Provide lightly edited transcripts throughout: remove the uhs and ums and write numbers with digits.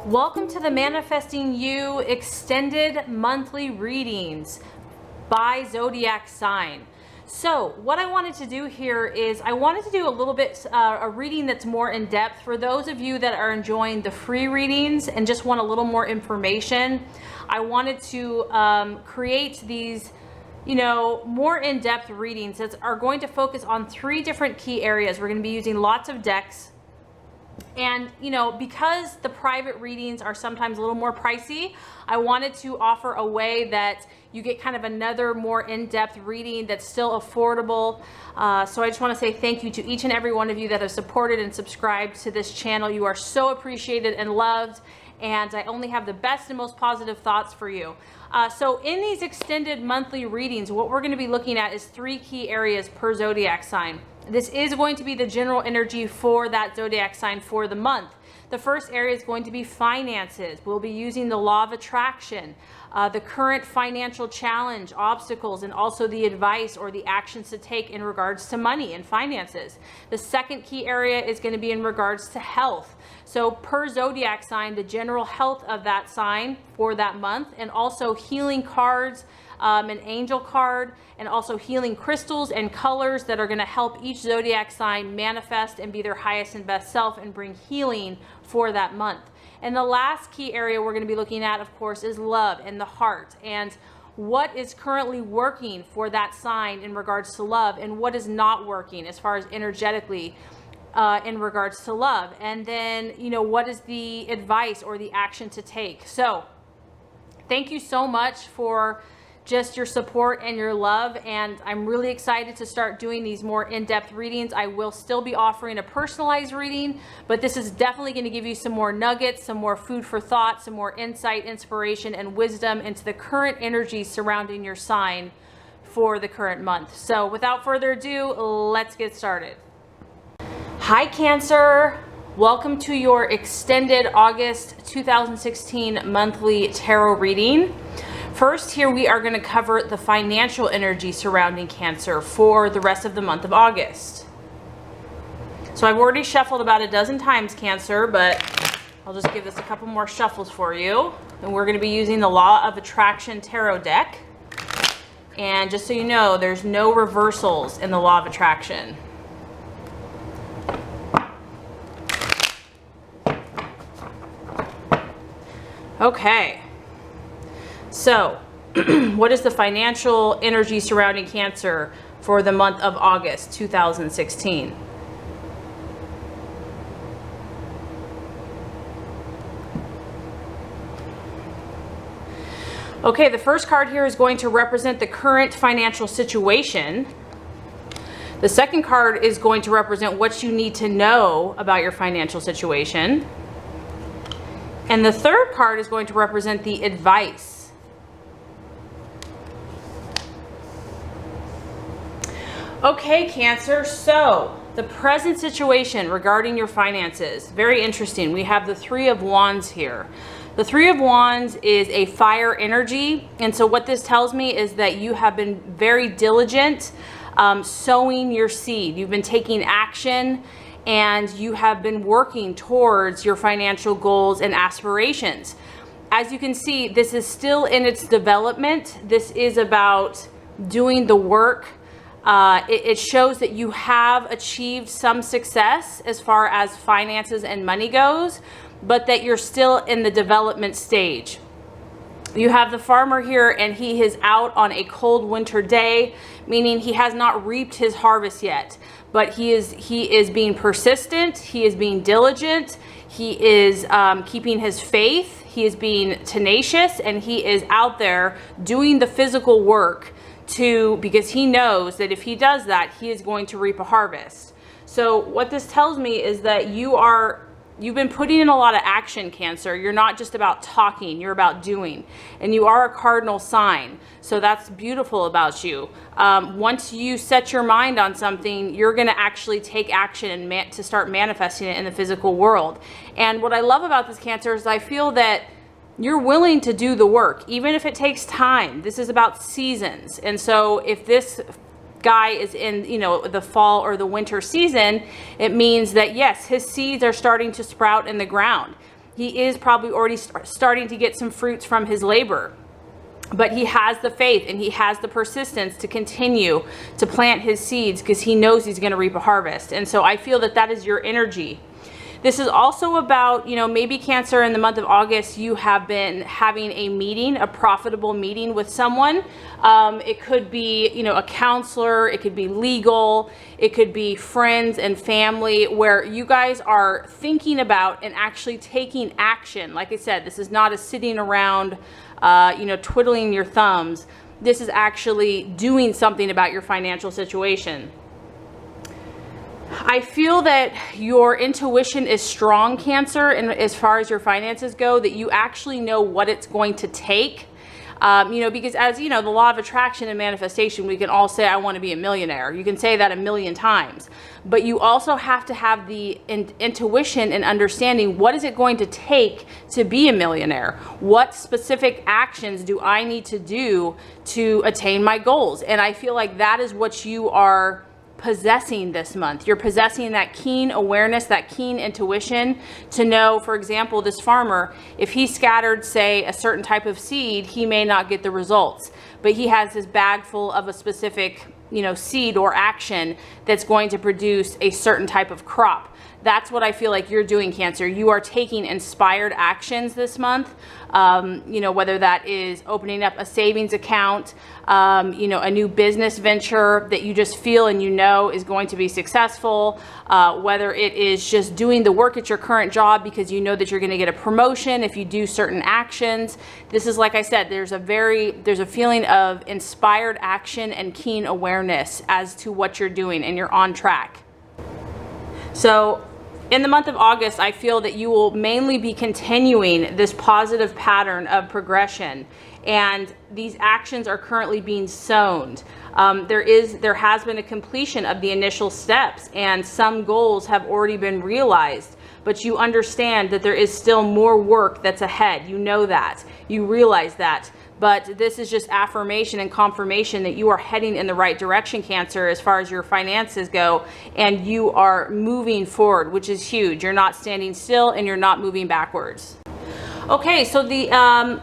Welcome to the Manifesting You extended monthly readings by zodiac sign. So what I wanted to do here is I wanted to do a little bit a reading that's more in depth for those of you that are enjoying the free readings and just want a little more information. I wanted to create these more in-depth readings that are going to focus on 3 different key areas. We're going to be using lots of decks. And because the private readings are sometimes a little more pricey, I wanted to offer a way that you get kind of another more in-depth reading that's still affordable. So I just want to say thank you to each and every one of you that have supported and subscribed to this channel. You are so appreciated and loved, and I only have the best and most positive thoughts for you. So in these extended monthly readings, what we're going to be looking at is 3 key areas per zodiac sign. This is going to be the general energy for that zodiac sign for the month. The first area is going to be finances. We'll be using the law of attraction, the current financial challenge, obstacles, and also the advice or the actions to take in regards to money and finances. The second key area is going to be in regards to health. So per zodiac sign, the general health of that sign for that month, and also healing cards, an angel card, and also healing crystals and colors that are going to help each zodiac sign manifest and be their highest and best self and bring healing for that month. And the last key area we're going to be looking at, of course, is love and the heart, and what is currently working for that sign in regards to love, and what is not working as far as energetically in regards to love. And then what is the advice or the action to take. So thank you so much for just your support and your love, and I'm really excited to start doing these more in-depth readings. I will still be offering a personalized reading, but this is definitely going to give you some more nuggets, some more food for thought, some more insight, inspiration, and wisdom into the current energy surrounding your sign for the current month. So without further ado, let's get started. Hi Cancer, welcome to your extended August 2016 monthly tarot reading. First, here we are going to cover the financial energy surrounding Cancer for the rest of the month of August. So I've already shuffled about a dozen times, Cancer, but I'll just give this a couple more shuffles for you. And we're going to be using the Law of Attraction Tarot deck. And just so you know, there's no reversals in the Law of Attraction. Okay. So, what is the financial energy surrounding Cancer for the month of August 2016? Okay, the first card here is going to represent the current financial situation. The second card is going to represent what you need to know about your financial situation. And the third card is going to represent the advice. Okay, Cancer, so the present situation regarding your finances, very interesting. We have the 3 of Wands here. The 3 of Wands is a fire energy, and so what this tells me is that you have been very diligent sowing your seed. You've been taking action, and you have been working towards your financial goals and aspirations. As you can see, this is still in its development. This is about doing the work. It shows that you have achieved some success as far as finances and money goes, but that you're still in the development stage. You have the farmer here, and he is out on a cold winter day, meaning he has not reaped his harvest yet, but he is being persistent, he is being diligent, he is keeping his faith, he is being tenacious, and he is out there doing the physical work because he knows that if he does that, he is going to reap a harvest. So what this tells me is that you've been putting in a lot of action, Cancer. You're not just about talking, you're about doing. And you are a cardinal sign, so that's beautiful about you. Once you set your mind on something, you're going to actually take action and to start manifesting it in the physical world. And what I love about this, Cancer, is I feel that you're willing to do the work, even if it takes time. This is about seasons. And so if this guy is in, you know, the fall or the winter season, it means that yes, his seeds are starting to sprout in the ground. He is probably already starting to get some fruits from his labor. But he has the faith and he has the persistence to continue to plant his seeds because he knows he's going to reap a harvest. And so I feel that that is your energy. This is also about, you know, maybe Cancer, in the month of August, you have been having a meeting, a profitable meeting with someone. It could be, you know, a counselor, it could be legal, it could be friends and family, where you guys are thinking about and actually taking action. Like I said, this is not a sitting around, you know, twiddling your thumbs. This is actually doing something about your financial situation. I feel that your intuition is strong, Cancer, and as far as your finances go, that you actually know what it's going to take. You know, because as you know, the law of attraction and manifestation, we can all say, I want to be a millionaire. You can say that a million times, but you also have to have the intuition and understanding, what is it going to take to be a millionaire? What specific actions do I need to do to attain my goals? And I feel like that is what you are possessing this month. You're possessing that keen awareness, that keen intuition to know, for example, this farmer, if he scattered, say, a certain type of seed, he may not get the results, but he has his bag full of a specific, you know, seed or action that's going to produce a certain type of crop. That's what I feel like you're doing, Cancer. You are taking inspired actions this month. You know, whether that is opening up a savings account, you know, a new business venture that you just feel and you know is going to be successful, whether it is just doing the work at your current job because you know that you're going to get a promotion if you do certain actions. This is, like I said, there's a feeling of inspired action and keen awareness as to what you're doing, and you're on track. So in the month of August, I feel that you will mainly be continuing this positive pattern of progression, and these actions are currently being sown. There has been a completion of the initial steps, and some goals have already been realized, but you understand that there is still more work that's ahead. You know that, you realize that. But this is just affirmation and confirmation that you are heading in the right direction, Cancer, as far as your finances go, and you are moving forward, which is huge. You're not standing still and you're not moving backwards. Okay, so the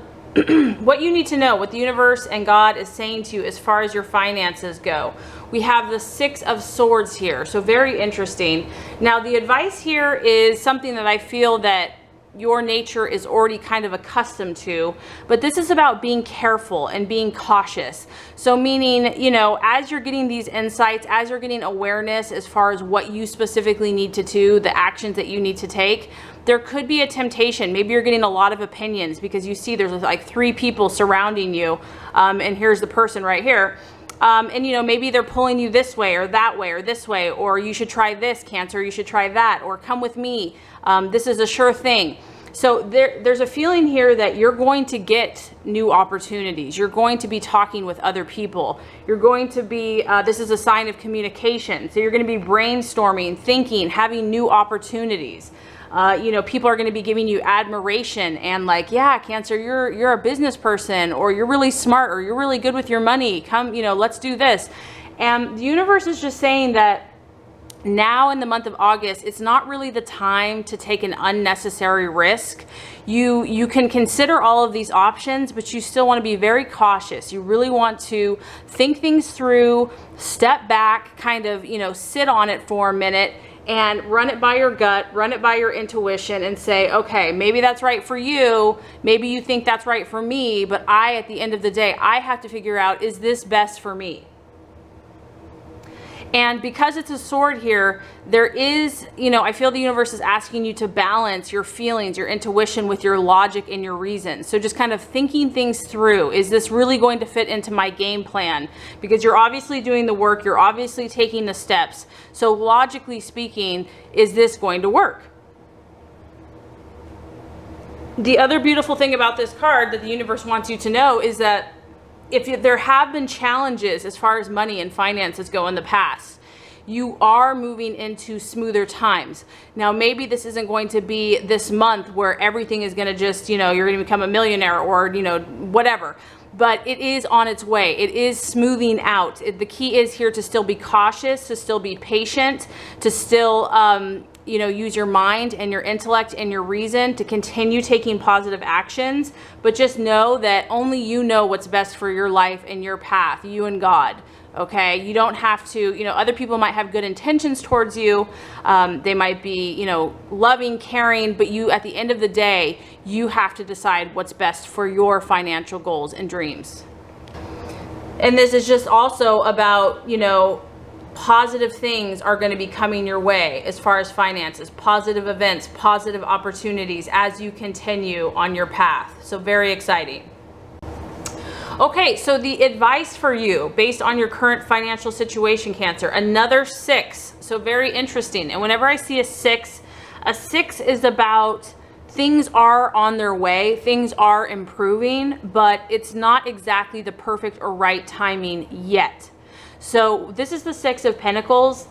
what you need to know, what the universe and God is saying to you as far as your finances go. We have the Six of Swords here, so very interesting. Now, the advice here is something that I feel that your nature is already kind of accustomed to, but this is about being careful and being cautious. So meaning, you know, as you're getting these insights, as you're getting awareness as far as what you specifically need to do, the actions that you need to take, there could be a temptation. Maybe you're getting a lot of opinions because you see there's like 3 people surrounding you, and here's the person right here. And you know, maybe they're pulling you this way or that way or this way, or you should try this, Cancer, you should try that, or come with me. This is a sure thing. So there's a feeling here that you're going to get new opportunities. You're going to be talking with other people. You're going to be, this is a sign of communication. So you're going to be brainstorming, thinking, having new opportunities. You know, people are going to be giving you admiration and like, yeah, Cancer, you're a business person, or you're really smart, or you're really good with your money. Come, you know, let's do this. And the universe is just saying that now in the month of August, it's not really the time to take an unnecessary risk. You can consider all of these options, but you still want to be very cautious. You really want to think things through, step back, kind of, you know, sit on it for a minute and run it by your gut, run it by your intuition, and say, okay, maybe that's right for you. Maybe you think that's right for me, but at the end of the day, I have to figure out, is this best for me? And because it's a sword here, there is, you know, I feel the universe is asking you to balance your feelings, your intuition with your logic and your reason. So just kind of thinking things through. Is this really going to fit into my game plan? Because you're obviously doing the work, you're obviously taking the steps. So logically speaking, is this going to work? The other beautiful thing about this card that the universe wants you to know is that if there have been challenges as far as money and finances go in the past, you are moving into smoother times. Now, maybe this isn't going to be this month where everything is going to just, you know, you're going to become a millionaire or, you know, whatever. but it is on its way. It is smoothing out. The key is here to still be cautious, to still be patient, to still use your mind and your intellect and your reason to continue taking positive actions. But just know that only you know what's best for your life and your path, you and God. Okay, you don't have to, other people might have good intentions towards you. They might be, loving, caring, but you, at the end of the day, you have to decide what's best for your financial goals and dreams. And this is just also about, positive things are going to be coming your way as far as finances, positive events, positive opportunities as you continue on your path. So very exciting. Okay, so the advice for you based on your current financial situation, Cancer, another 6. So very interesting. And whenever I see a 6 is about things are on their way, things are improving, but it's not exactly the perfect or right timing yet. So this is the 6 of Pentacles.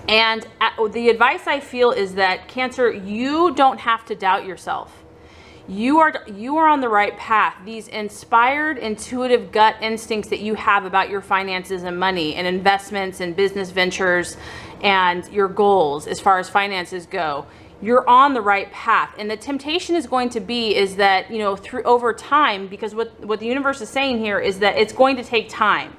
And the advice I feel is that, Cancer, you don't have to doubt yourself. You are on the right path. These inspired, intuitive gut instincts that you have about your finances and money and investments and business ventures and your goals as far as finances go, you're on the right path. And the temptation is going to be is that, through over time, because what the universe is saying here is that it's going to take time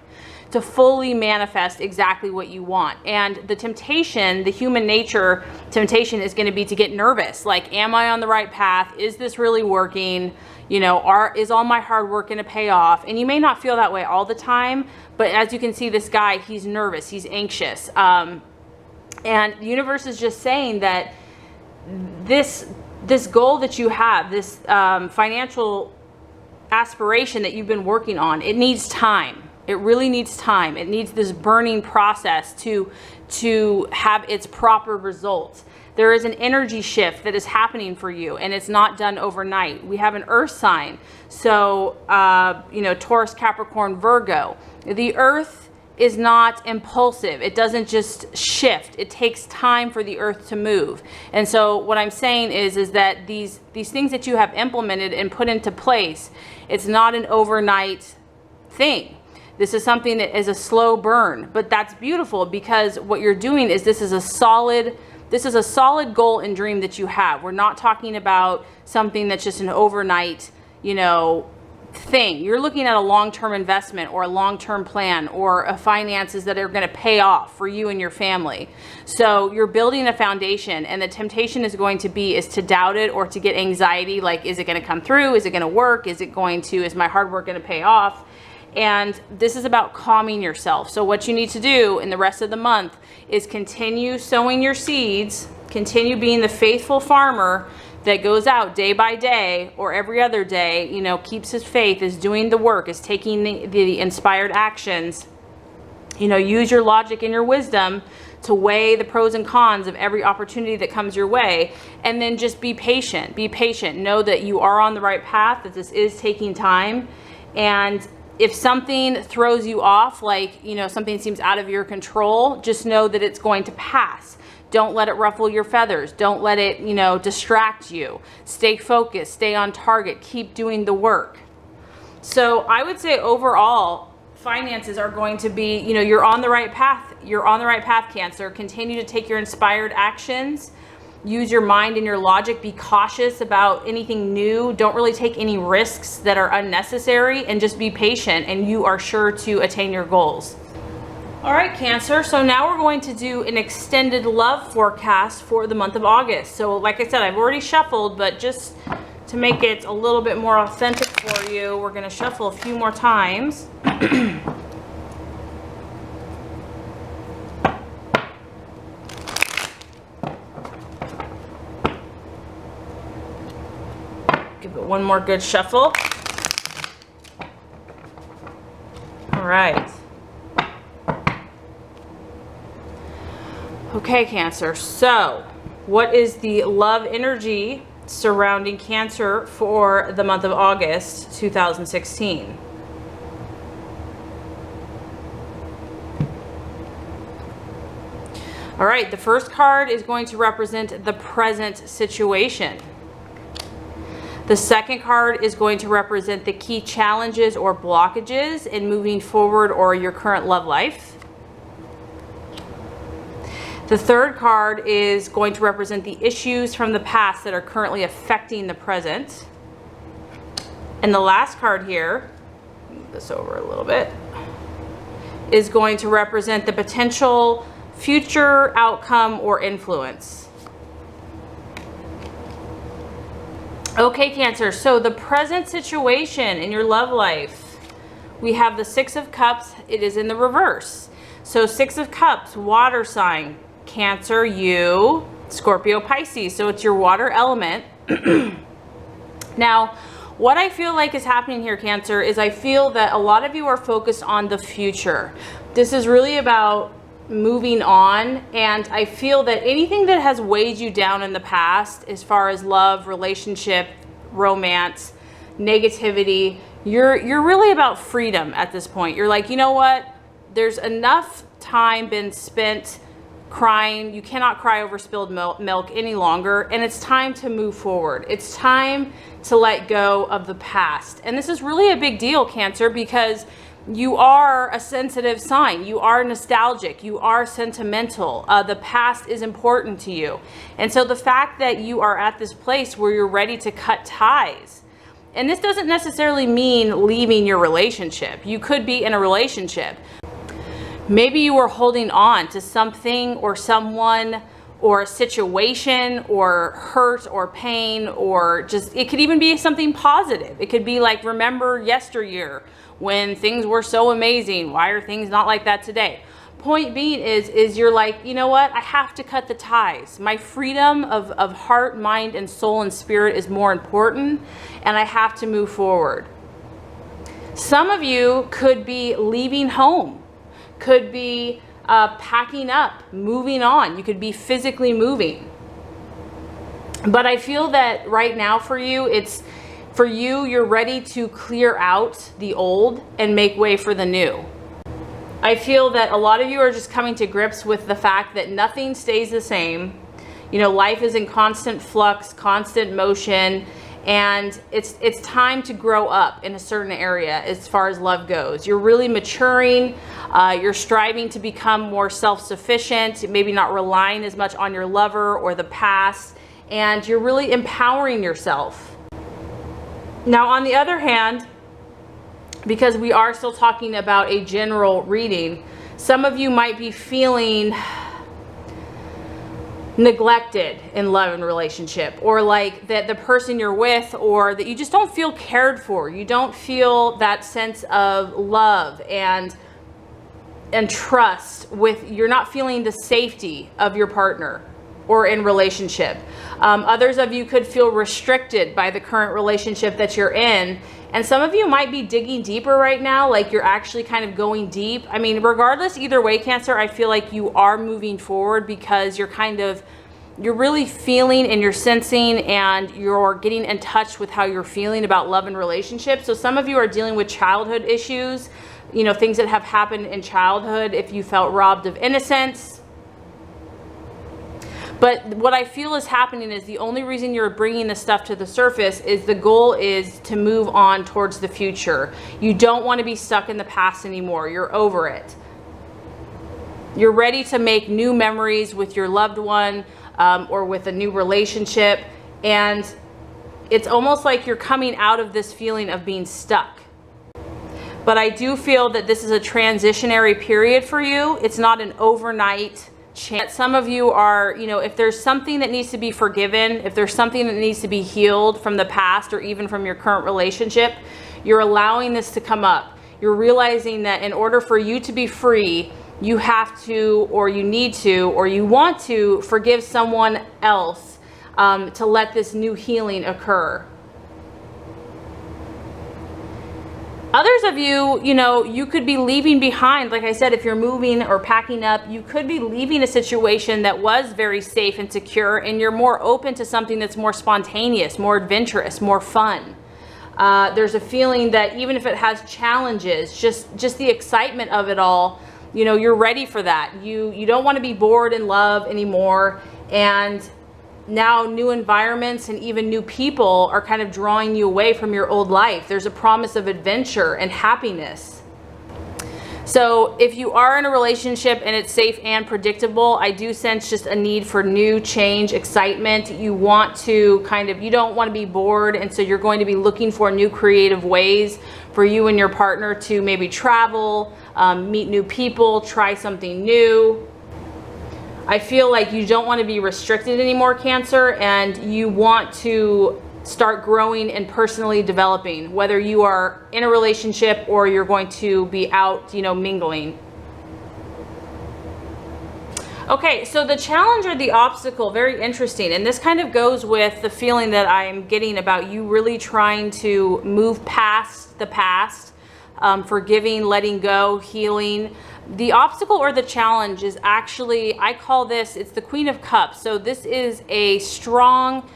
to fully manifest exactly what you want. And the temptation, the human nature temptation, is going to be to get nervous. Like, am I on the right path? Is this really working? Is all my hard work going to pay off? And you may not feel that way all the time, but as you can see, this guy, he's nervous, he's anxious. And the universe is just saying that this goal that you have, this financial aspiration that you've been working on, it needs time. It really needs time. It needs this burning process to have its proper results. There is an energy shift that is happening for you, and it's not done overnight. We have an earth sign. So, Taurus, Capricorn, Virgo. The earth is not impulsive. It doesn't just shift. It takes time for the earth to move. And so what I'm saying is that these things that you have implemented and put into place, it's not an overnight thing. This is something that is a slow burn, but that's beautiful because what you're doing is this is a solid goal and dream that you have. We're not talking about something that's just an overnight, thing. You're looking at a long-term investment or a long-term plan or a finances that are going to pay off for you and your family. So you're building a foundation, and the temptation is going to be is to doubt it or to get anxiety. Like, is it going to come through? Is it going to work? Is my hard work going to pay off? And this is about calming yourself. So what you need to do in the rest of the month is continue sowing your seeds, continue being the faithful farmer that goes out day by day or every other day, keeps his faith, is doing the work, is taking the inspired actions. Use your logic and your wisdom to weigh the pros and cons of every opportunity that comes your way. And then just be patient. Be patient. Know that you are on the right path, that this is taking time. And if something throws you off, like, something seems out of your control, just know that it's going to pass. Don't let it ruffle your feathers. Don't let it, distract you. Stay focused, stay on target, keep doing the work. So I would say overall, finances are going to be, you're on the right path. You're on the right path, Cancer. Continue to take your inspired actions. Use your mind and your logic. Be cautious about anything new. Don't really take any risks that are unnecessary, and just be patient, and you are sure to attain your goals. All right, Cancer. So now we're going to do an extended love forecast for the month of August. So like I said, I've already shuffled, but just to make it a little bit more authentic for you, we're going to shuffle a few more times. Give it one more good shuffle. All right. Okay, Cancer. So, what is the love energy surrounding Cancer for the month of August 2016? All right, the first card is going to represent the present situation. The second card is going to represent the key challenges or blockages in moving forward or your current love life. The third card is going to represent the issues from the past that are currently affecting the present. And the last card here, move this over a little bit, is going to represent the potential future outcome or influence. Okay, Cancer, so the present situation in your love life, we have the Six of Cups. It is in the reverse. So Six of Cups, water sign, Cancer, you, Scorpio, Pisces. So it's your water element. Now, what I feel like is happening here, Cancer, is I feel that a lot of you are focused on the future. This is really about moving on, and I feel that anything that has weighed you down in the past, as far as love, relationship, romance, negativity, you're really about freedom at this point. You're like, you know what? There's enough time been spent crying. You cannot cry over spilled milk any longer, and it's time to move forward. It's time to let go of the past. And this is really a big deal, Cancer, because you are a sensitive sign. You are nostalgic. You are sentimental. The past is important to you. And so the fact that you are at this place where you're ready to cut ties, and this doesn't necessarily mean leaving your relationship. You could be in a relationship. Maybe you were holding on to something or someone or a situation or hurt or pain, or just, it could even be something positive. It could be like, remember yesteryear when things were so amazing. Why are things not like that today? Point being is you're like, you know what? I have to cut the ties. My freedom of heart, mind, and soul and spirit is more important, and I have to move forward. Some of you could be leaving home, could be packing up, moving on. You could be physically moving. But I feel that right now for you, you're ready to clear out the old and make way for the new. I feel that a lot of you are just coming to grips with the fact that nothing stays the same. You know, life is in constant flux, constant motion, and it's time to grow up in a certain area as far as love goes. You're really maturing. You're striving to become more self-sufficient, maybe not relying as much on your lover or the past, and you're really empowering yourself. Now, on the other hand, because we are still talking about a general reading, some of you might be feeling neglected in love and relationship, or like that the person you're with, or that you just don't feel cared for. You don't feel that sense of love and trust with, you're not feeling the safety of your partner or in relationship. Others of you could feel restricted by the current relationship that you're in. And some of you might be digging deeper right now, like you're actually kind of going deep. I mean, regardless, either way, Cancer, I feel like you are moving forward because you're really feeling and you're sensing and you're getting in touch with how you're feeling about love and relationships. So some of you are dealing with childhood issues, you know, things that have happened in childhood if you felt robbed of innocence. But what I feel is happening is the only reason you're bringing this stuff to the surface is the goal is to move on towards the future. You don't want to be stuck in the past anymore. You're over it. You're ready to make new memories with your loved one or with a new relationship. And it's almost like you're coming out of this feeling of being stuck. But I do feel that this is a transitionary period for you. It's not an overnight chance. Some of you are, you know, if there's something that needs to be forgiven, if there's something that needs to be healed from the past or even from your current relationship, you're allowing this to come up. You're realizing that in order for you to be free, you have to, or you need to, or you want to forgive someone else to let this new healing occur. Others of you, you know, you could be leaving behind, like I said, if you're moving or packing up, you could be leaving a situation that was very safe and secure, and you're more open to something that's more spontaneous, more adventurous, more fun. There's a feeling that even if it has challenges, just the excitement of it all, you know, you're ready for that. You don't want to be bored in love anymore, and now new environments and even new people are kind of drawing you away from your old life. There's a promise of adventure and happiness. So if you are in a relationship and it's safe and predictable, I do sense just a need for new change, excitement. You want to you don't want to be bored, and so you're going to be looking for new creative ways for you and your partner to maybe travel, meet new people, try something new. I feel like you don't want to be restricted anymore, Cancer, and you want to start growing and personally developing, whether you are in a relationship or you're going to be out, mingling. Okay, so the challenge or the obstacle, very interesting. And this kind of goes with the feeling that I'm getting about you really trying to move past the past, forgiving, letting go, healing. The obstacle or the challenge is actually, I call this, it's the Queen of Cups. So this is a strong,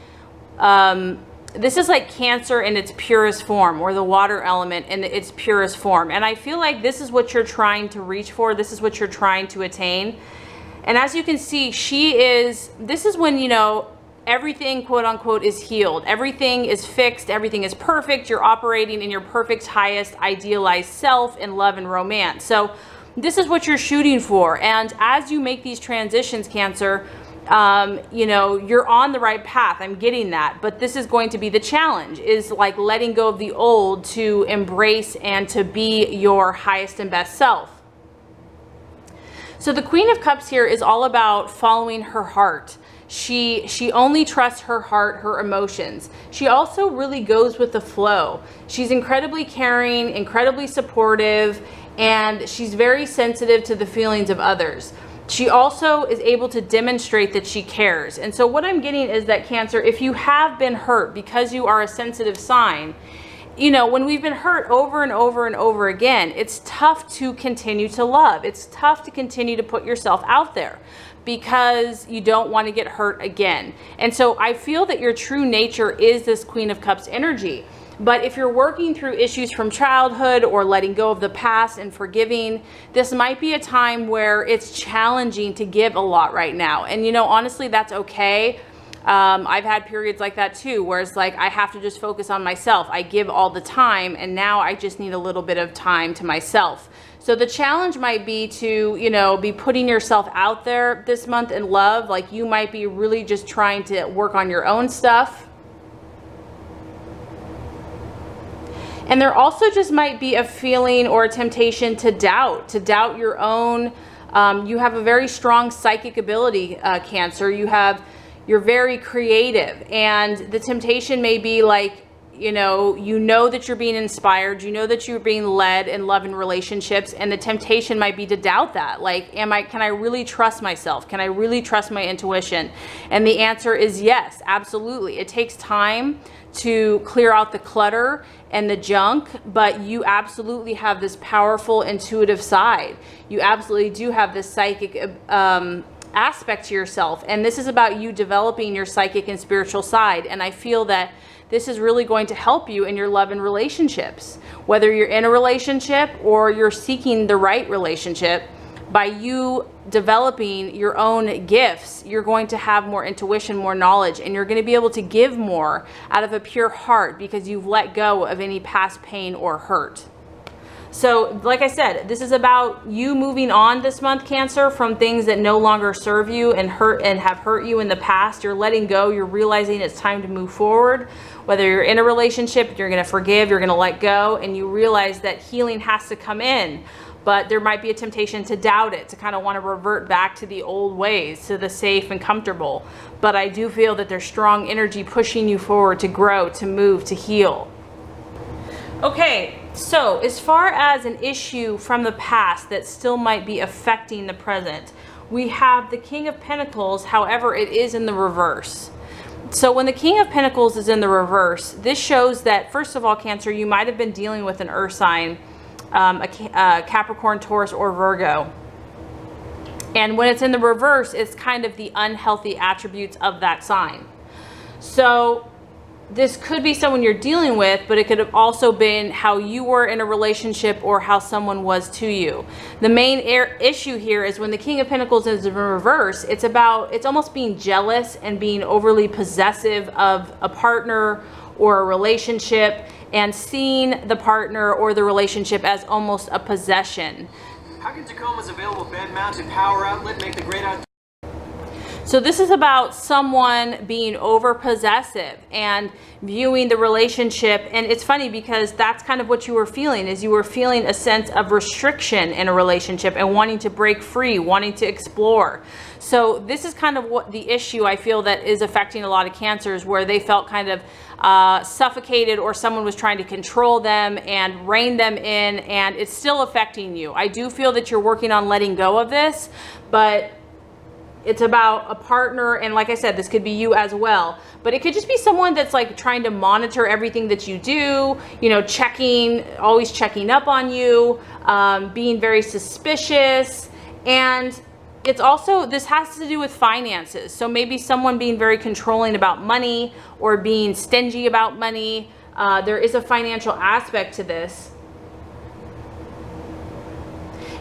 this is like Cancer in its purest form, or the water element in its purest form. And I feel like this is what you're trying to reach for. This is what you're trying to attain. And as you can see, this is when, everything, quote unquote, is healed. Everything is fixed. Everything is perfect. You're operating in your perfect, highest, idealized self in love and romance. So this is what you're shooting for. And as you make these transitions, Cancer, you're on the right path. I'm getting that. But this is going to be the challenge, is like letting go of the old to embrace and to be your highest and best self. So the Queen of Cups here is all about following her heart. She only trusts her heart, her emotions. She also really goes with the flow. She's incredibly caring, incredibly supportive, and she's very sensitive to the feelings of others. She also is able to demonstrate that she cares. And so what I'm getting is that, Cancer, if you have been hurt because you are a sensitive sign, when we've been hurt over and over and over again, it's tough to continue to love. It's tough to continue to put yourself out there because you don't want to get hurt again. And so I feel that your true nature is this Queen of Cups energy. But if you're working through issues from childhood or letting go of the past and forgiving, this might be a time where it's challenging to give a lot right now. And honestly, that's okay. I've had periods like that too, where it's like I have to just focus on myself. I give all the time, and now I just need a little bit of time to myself. So the challenge might be to, be putting yourself out there this month in love. Like you might be really just trying to work on your own stuff. And there also just might be a feeling or a temptation to doubt your own. You have a very strong psychic ability, Cancer. You're very creative, and the temptation may be like, you know that you're being inspired, that you're being led in love and relationships, and the temptation might be to doubt that. Like, can I really trust myself? Can I really trust my intuition? And the answer is yes, absolutely. It takes time to clear out the clutter and the junk, but you absolutely have this powerful intuitive side. You absolutely do have this psychic aspect to yourself, and this is about you developing your psychic and spiritual side. And I feel that this is really going to help you in your love and relationships, whether you're in a relationship or you're seeking the right relationship. By you developing your own gifts, you're going to have more intuition, more knowledge, and you're going to be able to give more out of a pure heart because you've let go of any past pain or hurt. So like I said, this is about you moving on this month, Cancer, from things that no longer serve you and have hurt you in the past. You're letting go. You're realizing it's time to move forward. Whether you're in a relationship, you're going to forgive, you're going to let go, and you realize that healing has to come in. But there might be a temptation to doubt it, to kind of want to revert back to the old ways, to the safe and comfortable. But I do feel that there's strong energy pushing you forward to grow, to move, to heal. Okay, so as far as an issue from the past that still might be affecting the present, we have the King of Pentacles. However, it is in the reverse. So when the King of Pentacles is in the reverse, this shows that, first of all, Cancer, you might have been dealing with an earth sign, a Capricorn, Taurus, or Virgo. And when it's in the reverse, it's kind of the unhealthy attributes of that sign. So this could be someone you're dealing with, but it could have also been how you were in a relationship or how someone was to you. The main issue here is when the King of Pentacles is in reverse, it's almost being jealous and being overly possessive of a partner or a relationship, and seeing the partner or the relationship as almost a possession. How can Tacoma's available bed-mounted power outlet make the great outdoors? So this is about someone being over possessive and viewing the relationship. And it's funny because that's kind of what you were feeling, is you were feeling a sense of restriction in a relationship and wanting to break free, wanting to explore. So this is kind of what the issue I feel that is affecting a lot of Cancers, where they felt kind of suffocated, or someone was trying to control them and rein them in, and it's still affecting you. I do feel that you're working on letting go of this, but it's about a partner, and like I said, this could be you as well, but it could just be someone that's like trying to monitor everything that you do, you know, always checking up on you, being very suspicious. And it's also, this has to do with finances. So maybe someone being very controlling about money or being stingy about money. There is a financial aspect to this.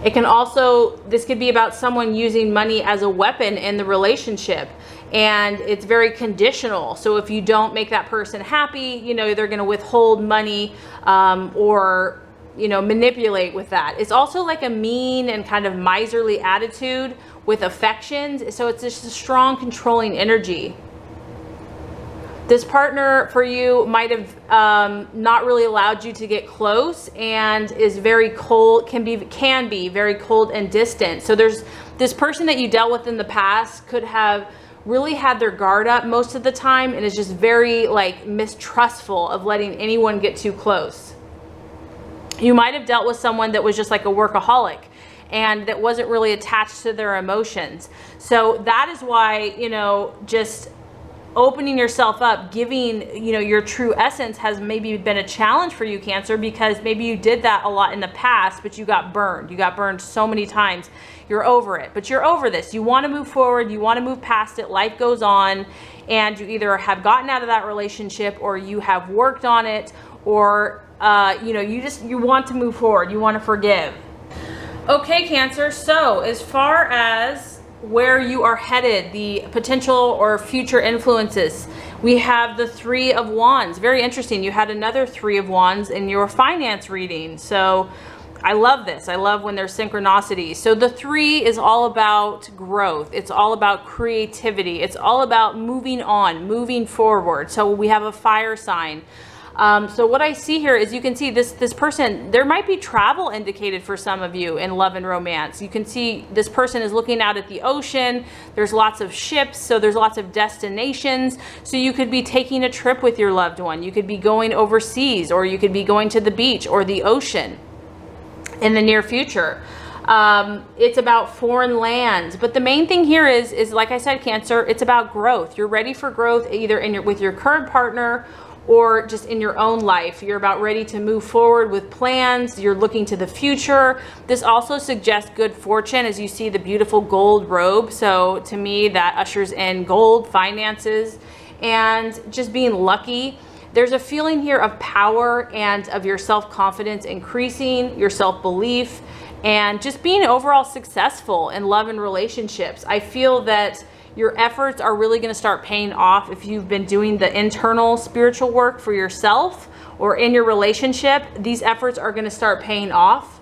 It can also, this could be about someone using money as a weapon in the relationship, and it's very conditional. So if you don't make that person happy, you know, they're going to withhold money, or, you know, manipulate with that. It's also like a mean and kind of miserly attitude with affections. So it's just a strong controlling energy. This partner for you might have not really allowed you to get close, and is very cold, can be very cold and distant. So there's this person that you dealt with in the past could have really had their guard up most of the time, and is just very like mistrustful of letting anyone get too close. You might have dealt with someone that was just like a workaholic and that wasn't really attached to their emotions. So that is why, you know, just opening yourself up, giving, you know, your true essence has maybe been a challenge for you, Cancer, because maybe you did that a lot in the past, but you got burned. You got burned so many times. You're over it, but you're over this. You want to move forward. You want to move past it. Life goes on, and you either have gotten out of that relationship, or you have worked on it, or, you know, you want to move forward. You want to forgive. Okay, Cancer. So as far as where you are headed, the potential or future influences, we have the Three of Wands. Very interesting. You had another Three of Wands in your finance reading. So I love this. I love when there's synchronicity. So the three is all about growth. It's all about creativity. It's all about moving on, moving forward. So we have a fire sign. So what I see here is, you can see this person, there might be travel indicated for some of you in love and romance. You can see this person is looking out at the ocean. There's lots of ships, so there's lots of destinations. So you could be taking a trip with your loved one. You could be going overseas, or you could be going to the beach or the ocean in the near future. It's about foreign lands, but the main thing here is like I said, Cancer, it's about growth. You're ready for growth, either with your current partner or just in your own life. You're about ready to move forward with plans. You're looking to the future. This also suggests good fortune, as you see the beautiful gold robe. So to me, that ushers in gold, finances, and just being lucky. There's a feeling here of power and of your self-confidence increasing, your self-belief, and just being overall successful in love and relationships. I feel that your efforts are really going to start paying off if you've been doing the internal spiritual work for yourself or in your relationship. These efforts are going to start paying off.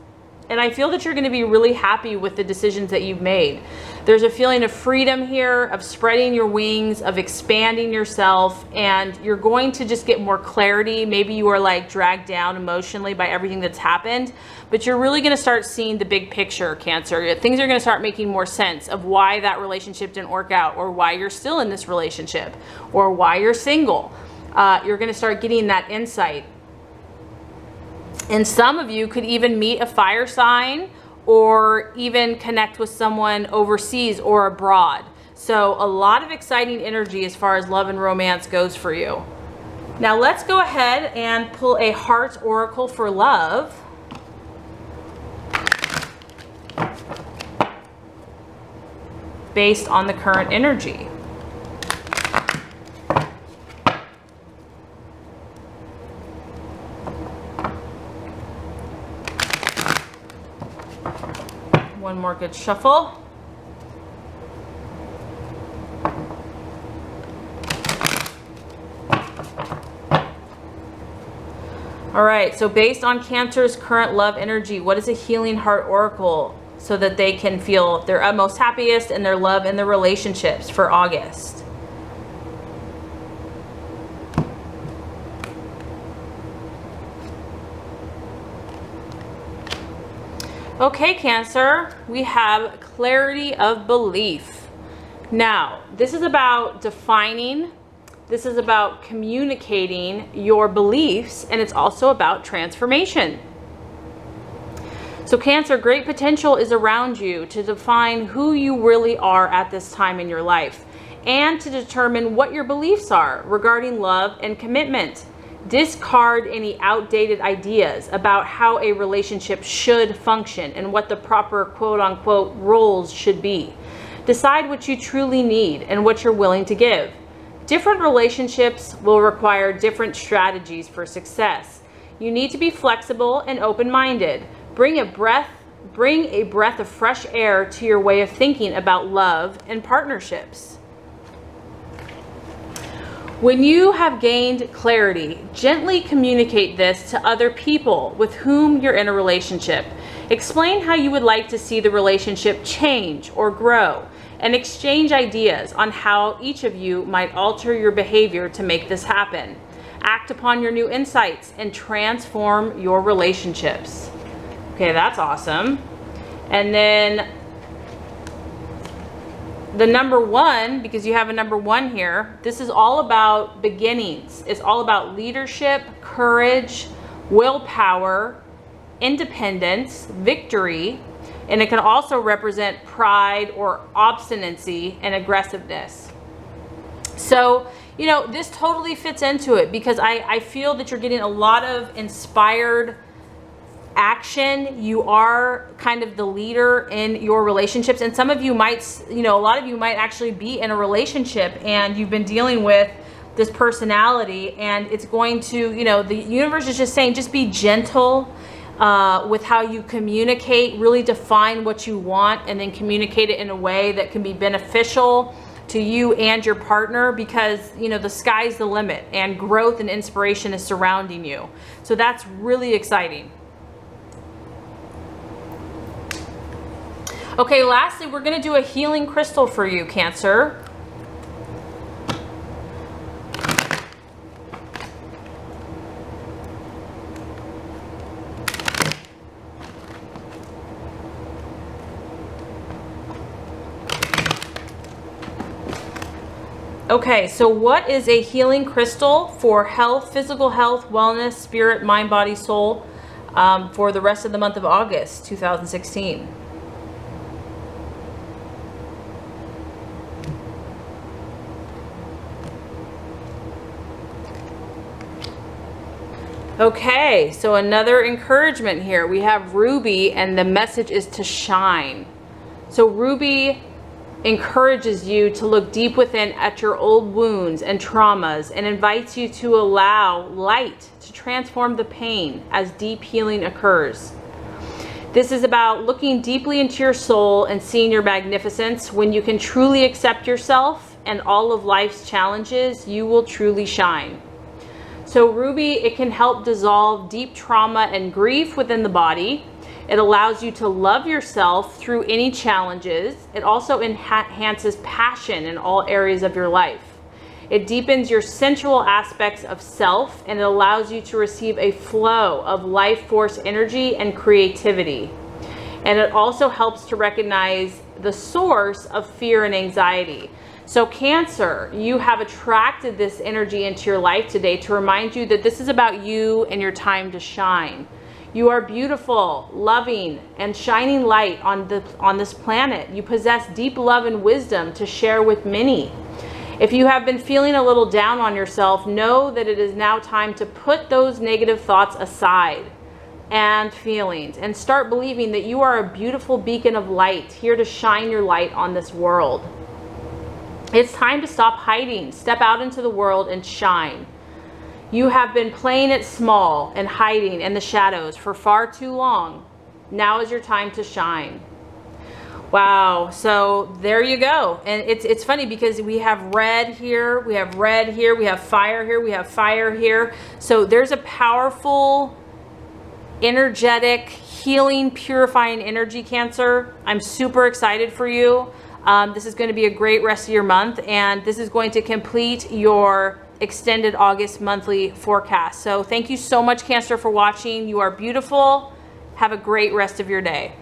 And I feel that you're going to be really happy with the decisions that you've made. There's a feeling of freedom here, of spreading your wings, of expanding yourself, and you're going to just get more clarity. Maybe you are like dragged down emotionally by everything that's happened, but you're really going to start seeing the big picture, Cancer. Things are going to start making more sense of why that relationship didn't work out, or why you're still in this relationship, or why you're single. You're going to start getting that insight. And some of you could even meet a fire sign, or even connect with someone overseas or abroad. So a lot of exciting energy as far as love and romance goes for you. Now let's go ahead and pull a heart oracle for love. Based on the current energy. one more good shuffle. All right, so based on Cancer's current love energy, what is a healing heart oracle so that they can feel their utmost happiest in their love and their relationships for August? Okay, Cancer, we have clarity of belief. Now, this is about defining, this is about communicating your beliefs, and it's also about transformation. So Cancer, great potential is around you to define who you really are at this time in your life and to determine what your beliefs are regarding love and commitment. Discard any outdated ideas about how a relationship should function and what the proper quote-unquote roles should be. Decide what you truly need and what you're willing to give. Different relationships will require different strategies for success. You need to be flexible and open-minded. Bring a breath of fresh air to your way of thinking about love and partnerships. When you have gained clarity, gently communicate this to other people with whom you're in a relationship. Explain how you would like to see the relationship change or grow, and exchange ideas on how each of you might alter your behavior to make this happen. Act upon your new insights and transform your relationships. Okay, that's awesome. And then the number one, because you have a number one here, this is all about beginnings. It's all about leadership, courage, willpower, independence, victory, and it can also represent pride or obstinacy and aggressiveness. So, you know, this totally fits into it because I feel that you're getting a lot of inspired action. You are kind of the leader in your relationships, and some of you might, you know, a lot of you might actually be in a relationship and you've been dealing with this personality, and it's going to, you know, the universe is just saying, just be gentle with how you communicate, really define what you want, and then communicate it in a way that can be beneficial to you and your partner, because, you know, the sky's the limit and growth and inspiration is surrounding you. So that's really exciting. Okay, lastly, we're going to do a healing crystal for you, Cancer. Okay, so what is a healing crystal for health, physical health, wellness, spirit, mind, body, soul, for the rest of the month of August 2016? Okay, so another encouragement here. We have Ruby, and the message is to shine. So Ruby encourages you to look deep within at your old wounds and traumas and invites you to allow light to transform the pain as deep healing occurs. This is about looking deeply into your soul and seeing your magnificence. When you can truly accept yourself and all of life's challenges, you will truly shine. So Ruby, it can help dissolve deep trauma and grief within the body. It allows you to love yourself through any challenges. It also enhances passion in all areas of your life. It deepens your sensual aspects of self, and it allows you to receive a flow of life force energy and creativity. And it also helps to recognize the source of fear and anxiety. So Cancer, you have attracted this energy into your life today to remind you that this is about you and your time to shine. You are beautiful, loving, and shining light on this planet. You possess deep love and wisdom to share with many. If you have been feeling a little down on yourself, know that it is now time to put those negative thoughts aside and feelings and start believing that you are a beautiful beacon of light here to shine your light on this world. It's time to stop hiding, step out into the world and shine. You have been playing it small and hiding in the shadows for far too long. Now is your time to shine. Wow, so there you go. And it's funny because we have red here, we have red here, we have fire here, we have fire here. So there's a powerful, energetic, healing, purifying energy, Cancer. I'm super excited for you. This is going to be a great rest of your month, and this is going to complete your extended August monthly forecast. So thank you so much, Cancer, for watching. You are beautiful. Have a great rest of your day.